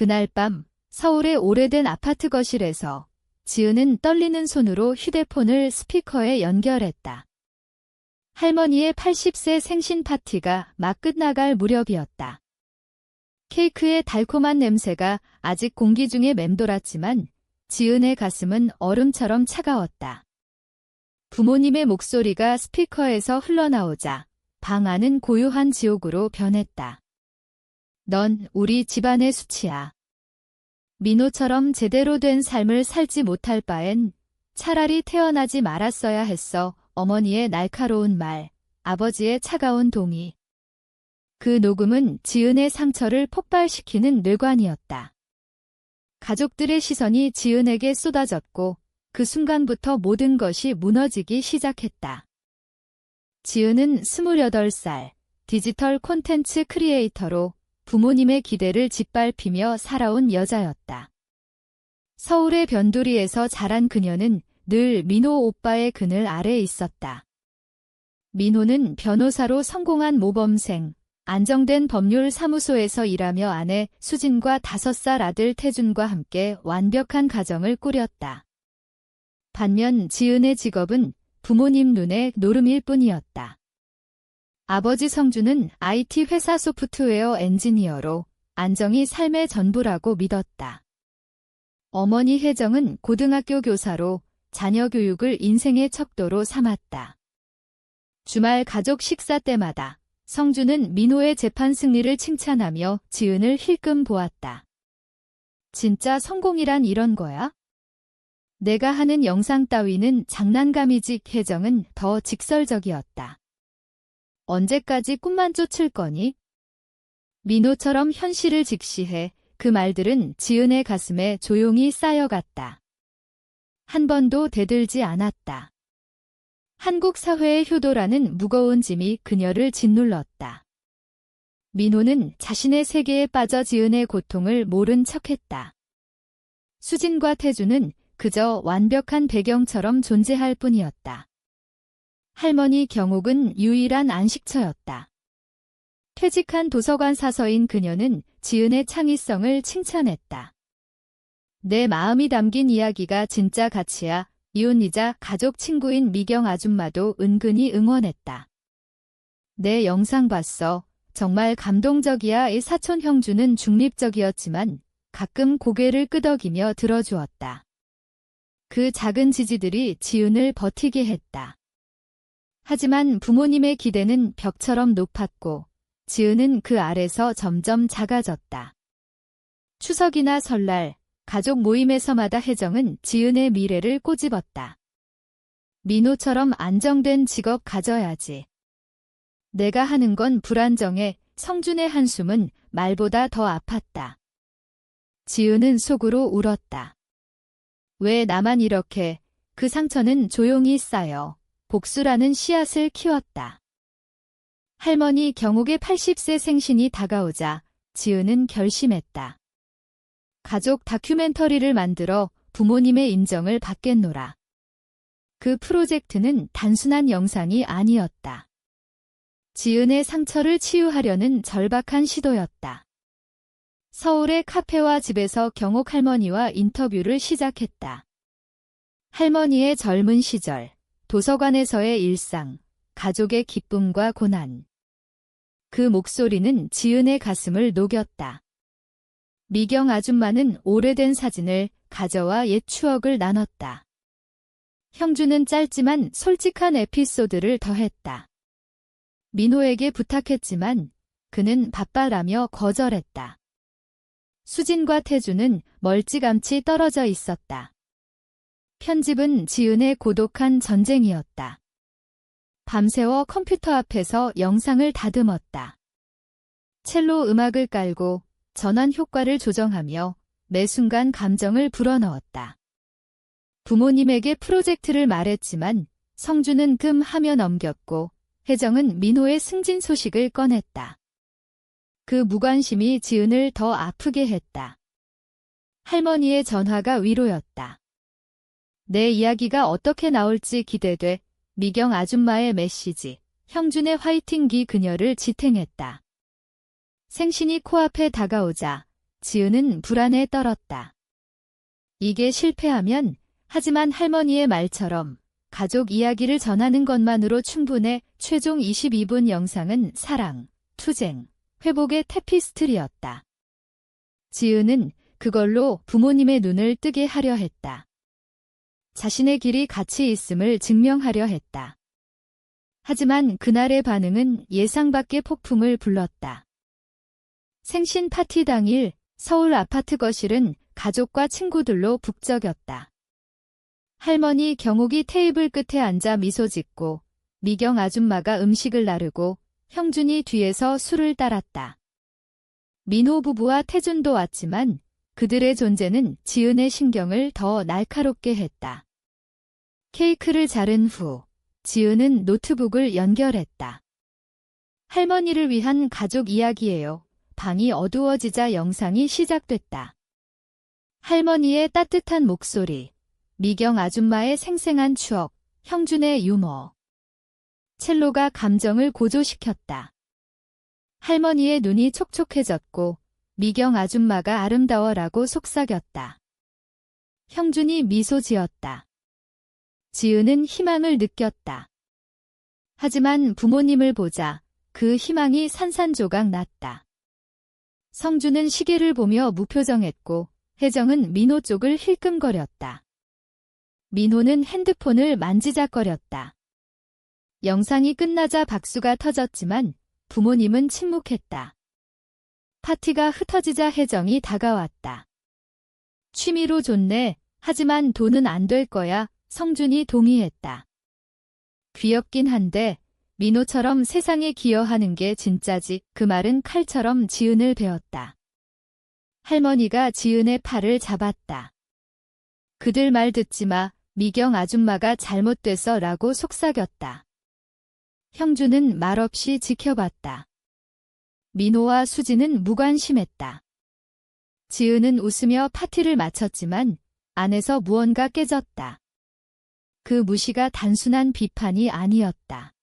그날 밤 서울의 오래된 아파트 거실에서 지은은 떨리는 손으로 휴대폰을 스피커에 연결했다. 할머니의 80세 생신 파티가 막 끝나갈 무렵이었다. 케이크의 달콤한 냄새가 아직 공기 중에 맴돌았지만 지은의 가슴은 얼음처럼 차가웠다. 부모님의 목소리가 스피커에서 흘러나오자 방 안은 고요한 지옥으로 변했다. 넌 우리 집안의 수치야. 민호처럼 제대로 된 삶을 살지 못할 바엔 차라리 태어나지 말았어야 했어. 어머니의 날카로운 말, 아버지의 차가운 동의. 그 녹음은 지은의 상처를 폭발시키는 뇌관이었다. 가족들의 시선이 지은에게 쏟아졌고 그 순간부터 모든 것이 무너지기 시작했다. 지은은 28살, 디지털 콘텐츠 크리에이터로 부모님의 기대를 짓밟히며 살아온 여자였다. 서울의 변두리에서 자란 그녀는 늘 민호 오빠의 그늘 아래에 있었다. 민호는 변호사로 성공한 모범생, 안정된 법률 사무소에서 일하며 아내 수진과 5살 아들 태준과 함께 완벽한 가정을 꾸렸다. 반면 지은의 직업은 부모님 눈에 노름일 뿐이었다. 아버지 성준은 IT 회사 소프트웨어 엔지니어로 안정이 삶의 전부라고 믿었다. 어머니 혜정은 고등학교 교사로 자녀 교육을 인생의 척도로 삼았다. 주말 가족 식사 때마다 성준은 민호의 재판 승리를 칭찬하며 지은을 힐끔 보았다. 진짜 성공이란 이런 거야? 내가 하는 영상 따위는 장난감이지. 혜정은 더 직설적이었다. 언제까지 꿈만 쫓을 거니? 민호처럼 현실을 직시해 그 말들은 지은의 가슴에 조용히 쌓여갔다. 한 번도 대들지 않았다. 한국 사회의 효도라는 무거운 짐이 그녀를 짓눌렀다. 민호는 자신의 세계에 빠져 지은의 고통을 모른 척했다. 수진과 태주는 그저 완벽한 배경처럼 존재할 뿐이었다. 할머니 경옥은 유일한 안식처였다. 퇴직한 도서관 사서인 그녀는 지은의 창의성을 칭찬했다. 내 마음이 담긴 이야기가 진짜 가치야. 이웃이자 가족 친구인 미경 아줌마도 은근히 응원했다. 내 영상 봤어. 정말 감동적이야. 이 사촌 형주는 중립적이었지만 가끔 고개를 끄덕이며 들어주었다. 그 작은 지지들이 지은을 버티게 했다. 하지만 부모님의 기대는 벽처럼 높았고 지은은 그 아래서 점점 작아졌다. 추석이나 설날, 가족 모임에서마다 혜정은 지은의 미래를 꼬집었다. 민호처럼 안정된 직업 가져야지. 내가 하는 건 불안정해. 성준의 한숨은 말보다 더 아팠다. 지은은 속으로 울었다. 왜 나만 이렇게. 그 상처는 조용히 쌓여 복수라는 씨앗을 키웠다. 할머니 경옥의 80세 생신이 다가오자 지은은 결심했다. 가족 다큐멘터리를 만들어 부모님의 인정을 받겠노라. 그 프로젝트는 단순한 영상이 아니었다. 지은의 상처를 치유하려는 절박한 시도였다. 서울의 카페와 집에서 경옥 할머니와 인터뷰를 시작했다. 할머니의 젊은 시절, 도서관에서의 일상, 가족의 기쁨과 고난. 그 목소리는 지은의 가슴을 녹였다. 미경 아줌마는 오래된 사진을 가져와 옛 추억을 나눴다. 형주는 짧지만 솔직한 에피소드를 더했다. 민호에게 부탁했지만 그는 바빠라며 거절했다. 수진과 태주는 멀찌감치 떨어져 있었다. 편집은 지은의 고독한 전쟁이었다. 밤새워 컴퓨터 앞에서 영상을 다듬었다. 첼로 음악을 깔고 전환 효과를 조정하며 매 순간 감정을 불어넣었다. 부모님에게 프로젝트를 말했지만 성준은 하며 넘겼고 혜정은 민호의 승진 소식을 꺼냈다. 그 무관심이 지은을 더 아프게 했다. 할머니의 전화가 위로였다. 내 이야기가 어떻게 나올지 기대돼. 미경 아줌마의 메시지. 형준의 화이팅기 그녀를 지탱했다. 생신이 코앞에 다가오자 지은은 불안에 떨었다. 이게 실패하면, 하지만 할머니의 말처럼 가족 이야기를 전하는 것만으로 충분해. 최종 22분 영상은 사랑, 투쟁, 회복의 테피스트리였다. 지은은 그걸로 부모님의 눈을 뜨게 하려 했다. 자신의 길이 가치 있음을 증명하려 했다. 하지만 그날의 반응은 예상 밖의 폭풍을 불렀다. 생신 파티 당일 서울 아파트 거실은 가족과 친구들로 북적였다. 할머니 경옥이 테이블 끝에 앉아 미소 짓고 미경 아줌마가 음식을 나르고 형준이 뒤에서 술을 따랐다. 민호 부부와 태준도 왔지만 그들의 존재는 지은의 신경을 더 날카롭게 했다. 케이크를 자른 후 지은은 노트북을 연결했다. 할머니를 위한 가족 이야기예요. 방이 어두워지자 영상이 시작됐다. 할머니의 따뜻한 목소리, 미경 아줌마의 생생한 추억, 형준의 유머. 첼로가 감정을 고조시켰다. 할머니의 눈이 촉촉해졌고 미경 아줌마가 아름다워라고 속삭였다. 형준이 미소 지었다. 지은은 희망을 느꼈다. 하지만 부모님을 보자 그 희망이 산산조각 났다. 성준은 시계를 보며 무표정했고 혜정은 민호 쪽을 힐끔거렸다. 민호는 핸드폰을 만지작거렸다. 영상이 끝나자 박수가 터졌지만 부모님은 침묵했다. 파티가 흩어지자 혜정이 다가왔다. 취미로 좋네. 하지만 돈은 안 될 거야. 성준이 동의했다. 귀엽긴 한데 민호처럼 세상에 기여하는 게 진짜지. 그 말은 칼처럼 지은을 베었다. 할머니가 지은의 팔을 잡았다. 그들 말 듣지 마. 미경 아줌마가 잘못됐어 라고 속삭였다. 형준은 말없이 지켜봤다. 민호와 수지는 무관심했다. 지은은 웃으며 파티를 마쳤지만 안에서 무언가 깨졌다. 그 무시가 단순한 비판이 아니었다.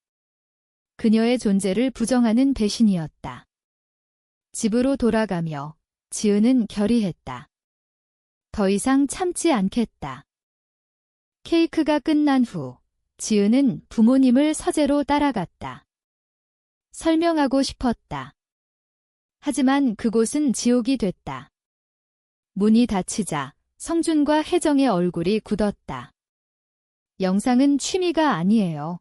그녀의 존재를 부정하는 배신이었다. 집으로 돌아가며 지은은 결의했다. 더 이상 참지 않겠다. 케이크가 끝난 후 지은은 부모님을 서재로 따라갔다. 설명하고 싶었다. 하지만 그곳은 지옥이 됐다. 문이 닫히자 성준과 혜정의 얼굴이 굳었다. 영상은 취미가 아니에요.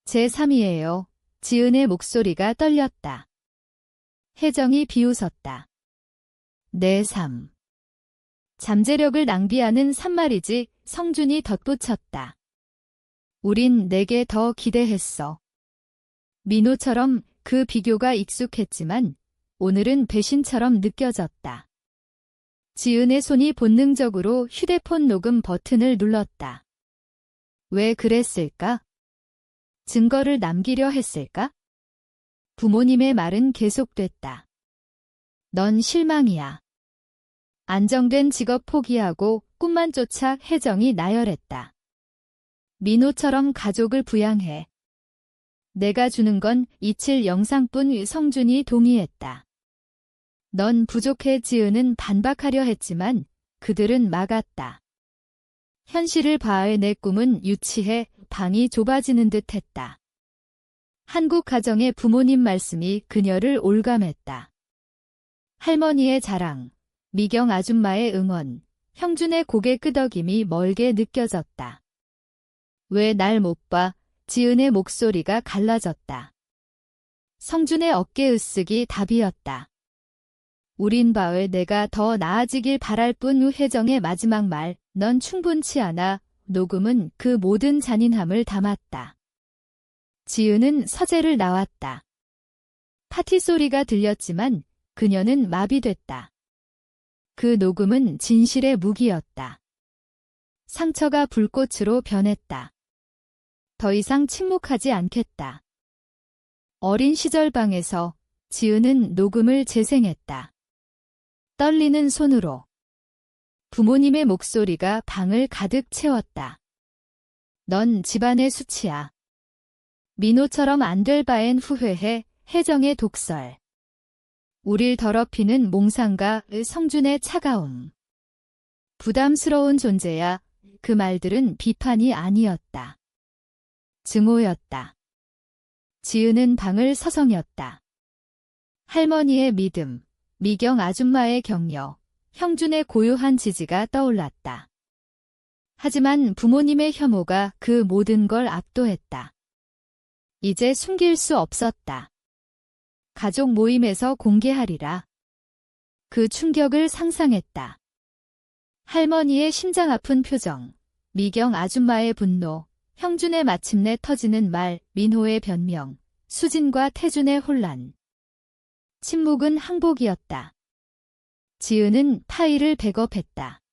제3이에요. 지은의 목소리가 떨렸다. 혜정이 비웃었다. 내 삶. 잠재력을 낭비하는 산말이지. 성준이 덧붙였다. 우린 내게 더 기대했어. 민호처럼 그 비교가 익숙했지만 오늘은 배신처럼 느껴졌다. 지은의 손이 본능적으로 휴대폰 녹음 버튼을 눌렀다. 왜 그랬을까? 증거를 남기려 했을까? 부모님의 말은 계속됐다. 넌 실망이야. 안정된 직업 포기하고 꿈만 쫓아. 혜정이 나열했다. 민호처럼 가족을 부양해. 내가 주는 건 잊힐 영상뿐. 성준이 동의했다. 넌 부족해. 지은은 반박하려 했지만 그들은 막았다. 현실을 봐해. 내 꿈은 유치해. 방이 좁아지는 듯 했다. 한국 가정의 부모님 말씀이 그녀를 올감했다. 할머니의 자랑, 미경 아줌마의 응원, 형준의 고개 끄덕임이 멀게 느껴졌다. 왜 날 못 봐? 지은의 목소리가 갈라졌다. 성준의 어깨 으쓱이 답이었다. 우린 봐해. 내가 더 나아지길 바랄 뿐. 혜정의 마지막 말, 넌 충분치 않아. 녹음은 그 모든 잔인함을 담았다. 지은은 서재를 나왔다. 파티 소리가 들렸지만 그녀는 마비됐다. 그 녹음은 진실의 무기였다. 상처가 불꽃으로 변했다. 더 이상 침묵하지 않겠다. 어린 시절 방에서 지은은 녹음을 재생했다. 떨리는 손으로. 부모님의 목소리가 방을 가득 채웠다. 넌 집안의 수치야. 민호처럼 안 될 바엔 후회해. 혜정의 독설. 우릴 더럽히는 몽상과 성준의 차가움. 부담스러운 존재야. 그 말들은 비판이 아니었다. 증오였다. 지은은 방을 서성였다. 할머니의 믿음, 미경 아줌마의 격려, 형준의 고요한 지지가 떠올랐다. 하지만 부모님의 혐오가 그 모든 걸 압도했다. 이제 숨길 수 없었다. 가족 모임에서 공개하리라. 그 충격을 상상했다. 할머니의 심장 아픈 표정, 미경 아줌마의 분노, 형준의 마침내 터지는 말, 민호의 변명, 수진과 태준의 혼란. 침묵은 항복이었다. 지은은 파일을 백업했다.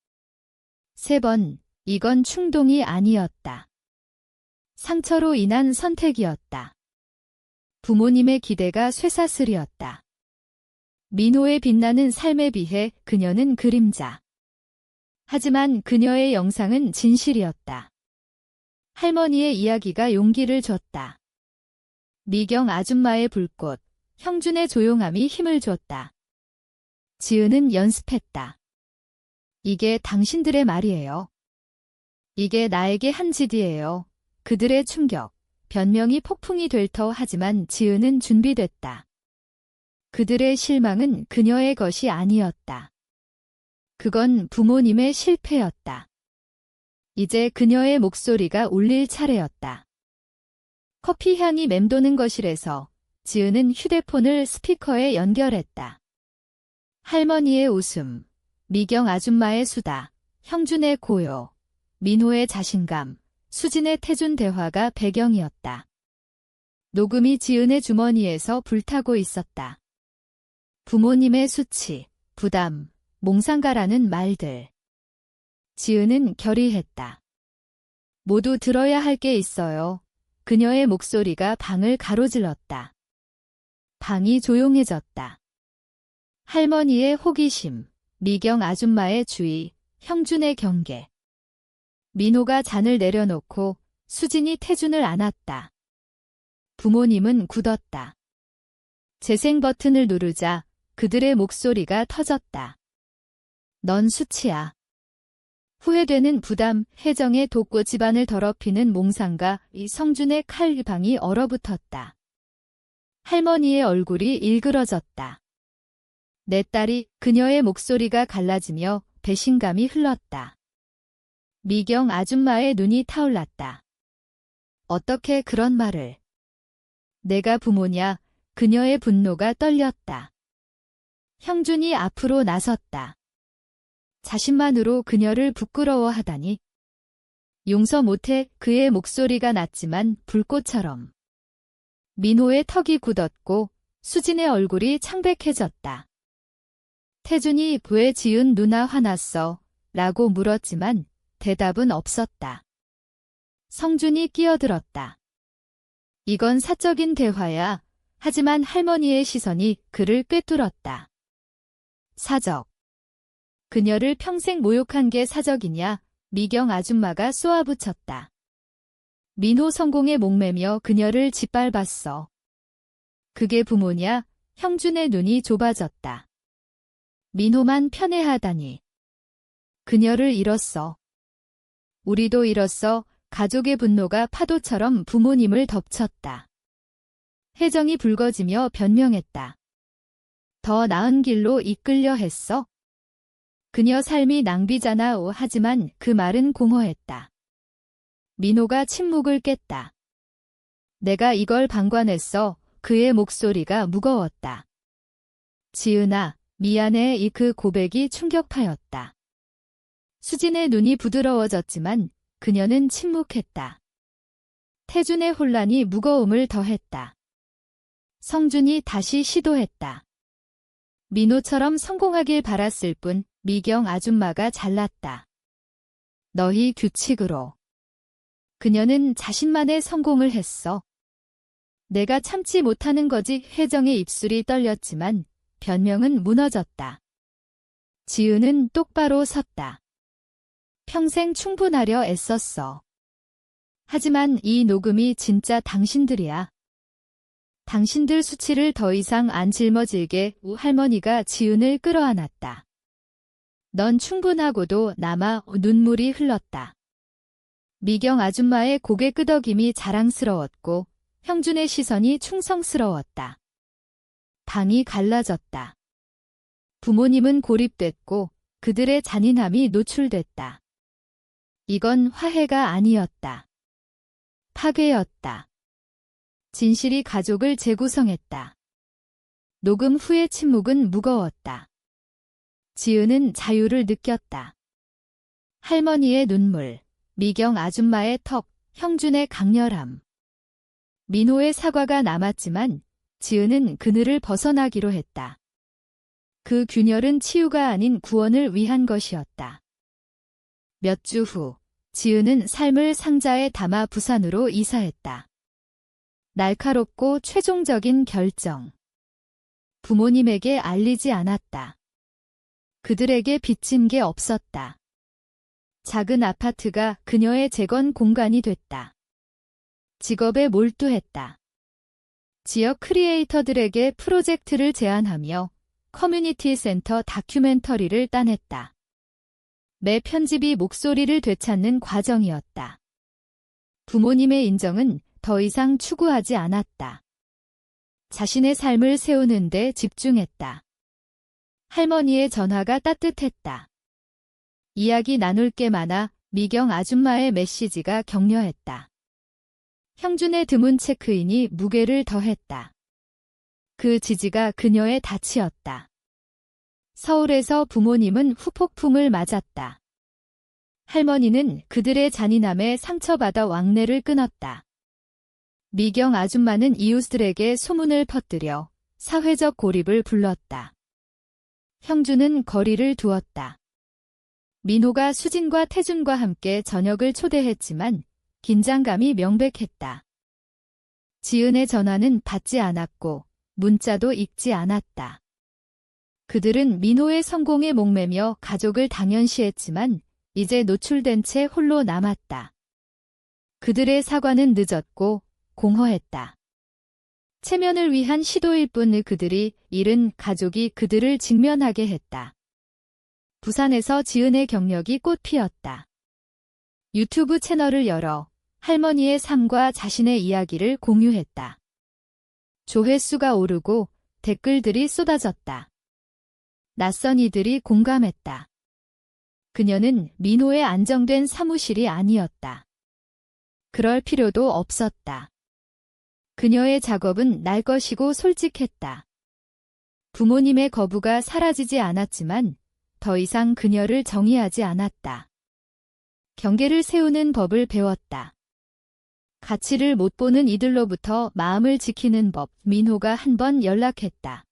3번, 이건 충동이 아니었다. 상처로 인한 선택이었다. 부모님의 기대가 쇠사슬이었다. 민호의 빛나는 삶에 비해 그녀는 그림자. 하지만 그녀의 영상은 진실이었다. 할머니의 이야기가 용기를 줬다. 미경 아줌마의 불꽃, 형준의 조용함이 힘을 줬다. 지은은 연습했다. 이게 당신들의 말이에요. 이게 나에게 한 짓이에요. 그들의 충격, 변명이 폭풍이 될 터 하지만 지은은 준비됐다. 그들의 실망은 그녀의 것이 아니었다. 그건 부모님의 실패였다. 이제 그녀의 목소리가 울릴 차례였다. 커피 향이 맴도는 거실에서 지은은 휴대폰을 스피커에 연결했다. 할머니의 웃음, 미경 아줌마의 수다, 형준의 고요, 민호의 자신감, 수진의 태준 대화가 배경이었다. 녹음이 지은의 주머니에서 불타고 있었다. 부모님의 수치, 부담, 몽상가라는 말들. 지은은 결의했다. 모두 들어야 할 게 있어요. 그녀의 목소리가 방을 가로질렀다. 방이 조용해졌다. 할머니의 호기심, 미경 아줌마의 주의, 형준의 경계. 민호가 잔을 내려놓고 수진이 태준을 안았다. 부모님은 굳었다. 재생 버튼을 누르자 그들의 목소리가 터졌다. 넌 수치야. 후회되는 부담, 혜정의 돕고 집안을 더럽히는 몽상과 이 성준의 칼방이 얼어붙었다. 할머니의 얼굴이 일그러졌다. 내 딸이 그녀의 목소리가 갈라지며 배신감이 흘렀다. 미경 아줌마의 눈이 타올랐다. 어떻게 그런 말을. 내가 부모냐. 그녀의 분노가 떨렸다. 형준이 앞으로 나섰다. 자신만으로 그녀를 부끄러워하다니. 용서 못해. 그의 목소리가 낮지만 불꽃처럼. 민호의 턱이 굳었고 수진의 얼굴이 창백해졌다. 태준이 왜 지은 누나 화났어? 라고 물었지만 대답은 없었다. 성준이 끼어들었다. 이건 사적인 대화야. 하지만 할머니의 시선이 그를 꿰뚫었다. 사적. 그녀를 평생 모욕한 게 사적이냐? 미경 아줌마가 쏘아붙였다. 민호 성공에 목매며 그녀를 짓밟았어. 그게 부모냐? 형준의 눈이 좁아졌다. 민호만 편애하다니. 그녀를 잃었어. 우리도 잃었어. 가족의 분노가 파도처럼 부모님을 덮쳤다. 혜정이 붉어지며 변명했다. 더 나은 길로 이끌려 했어. 그녀 삶이 낭비잖아. 하지만 그 말은 공허했다. 민호가 침묵을 깼다. 내가 이걸 방관했어. 그의 목소리가 무거웠다. 지은아, 미안해. 그 고백이 충격파였다. 수진의 눈이 부드러워졌지만 그녀는 침묵했다. 태준의 혼란이 무거움을 더했다. 성준이 다시 시도했다. 민호처럼 성공하길 바랐을 뿐 미경 아줌마가 잘났다. 너희 규칙으로. 그녀는 자신만의 성공을 했어. 내가 참지 못하는 거지. 혜정의 입술이 떨렸지만 변명은 무너졌다. 지은은 똑바로 섰다. 평생 충분하려 애썼어. 하지만 이 녹음이 진짜 당신들이야. 당신들 수치를 더 이상 안 짊어질게. 할머니가 지은을 끌어안았다. 넌 충분하고도 남아. 눈물이 흘렀다. 미경 아줌마의 고개 끄덕임이 자랑스러웠고 형준의 시선이 충성스러웠다. 방이 갈라졌다. 부모님은 고립됐고 그들의 잔인함이 노출됐다. 이건 화해가 아니었다. 파괴였다. 진실이 가족을 재구성했다. 녹음 후의 침묵은 무거웠다. 지은은 자유를 느꼈다. 할머니의 눈물, 미경 아줌마의 턱, 형준의 강렬함. 민호의 사과가 남았지만 지은은 그늘을 벗어나기로 했다. 그 균열은 치유가 아닌 구원을 위한 것이었다. 몇 주 후, 지은은 삶을 상자에 담아 부산으로 이사했다. 날카롭고 최종적인 결정. 부모님에게 알리지 않았다. 그들에게 빚진 게 없었다. 작은 아파트가 그녀의 재건 공간이 됐다. 직업에 몰두했다. 지역 크리에이터들에게 프로젝트를 제안하며 커뮤니티 센터 다큐멘터리를 따냈다. 매 편집이 목소리를 되찾는 과정이었다. 부모님의 인정은 더 이상 추구하지 않았다. 자신의 삶을 세우는 데 집중했다. 할머니의 전화가 따뜻했다. 이야기 나눌 게 많아. 미경 아줌마의 메시지가 격려했다. 형준의 드문 체크인이 무게를 더했다. 그 지지가 그녀의 닻이었다. 서울에서 부모님은 후폭풍을 맞았다. 할머니는 그들의 잔인함에 상처받아 왕래를 끊었다. 미경 아줌마는 이웃들에게 소문을 퍼뜨려 사회적 고립을 불렀다. 형준은 거리를 두었다. 민호가 수진과 태준과 함께 저녁을 초대했지만 긴장감이 명백했다. 지은의 전화는 받지 않았고 문자도 읽지 않았다. 그들은 민호의 성공에 목매며 가족을 당연시했지만 이제 노출된 채 홀로 남았다. 그들의 사과는 늦었고 공허했다. 체면을 위한 시도일 뿐 그들이 잃은 가족이 그들을 직면하게 했다. 부산에서 지은의 경력이 꽃피었다. 유튜브 채널을 열어 할머니의 삶과 자신의 이야기를 공유했다. 조회수가 오르고 댓글들이 쏟아졌다. 낯선 이들이 공감했다. 그녀는 민호의 안정된 사무실이 아니었다. 그럴 필요도 없었다. 그녀의 작업은 날 것이고 솔직했다. 부모님의 거부가 사라지지 않았지만 더 이상 그녀를 정의하지 않았다. 경계를 세우는 법을 배웠다. 가치를 못 보는 이들로부터 마음을 지키는 법. 민호가 한 번 연락했다.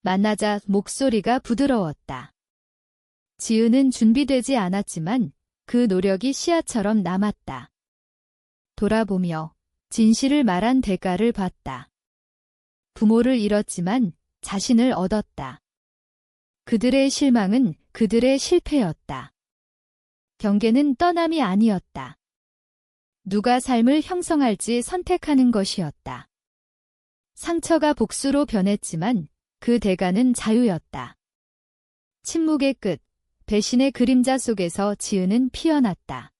만나자 목소리가 부드러웠다. 지은은 준비되지 않았지만 그 노력이 씨앗처럼 남았다. 돌아보며 진실을 말한 대가를 봤다. 부모를 잃었지만 자신을 얻었다. 그들의 실망은 그들의 실패였다. 경계는 떠남이 아니었다. 누가 삶을 형성할지 선택하는 것이었다. 상처가 복수로 변했지만 그 대가는 자유였다. 침묵의 끝, 배신의 그림자 속에서 지은은 피어났다.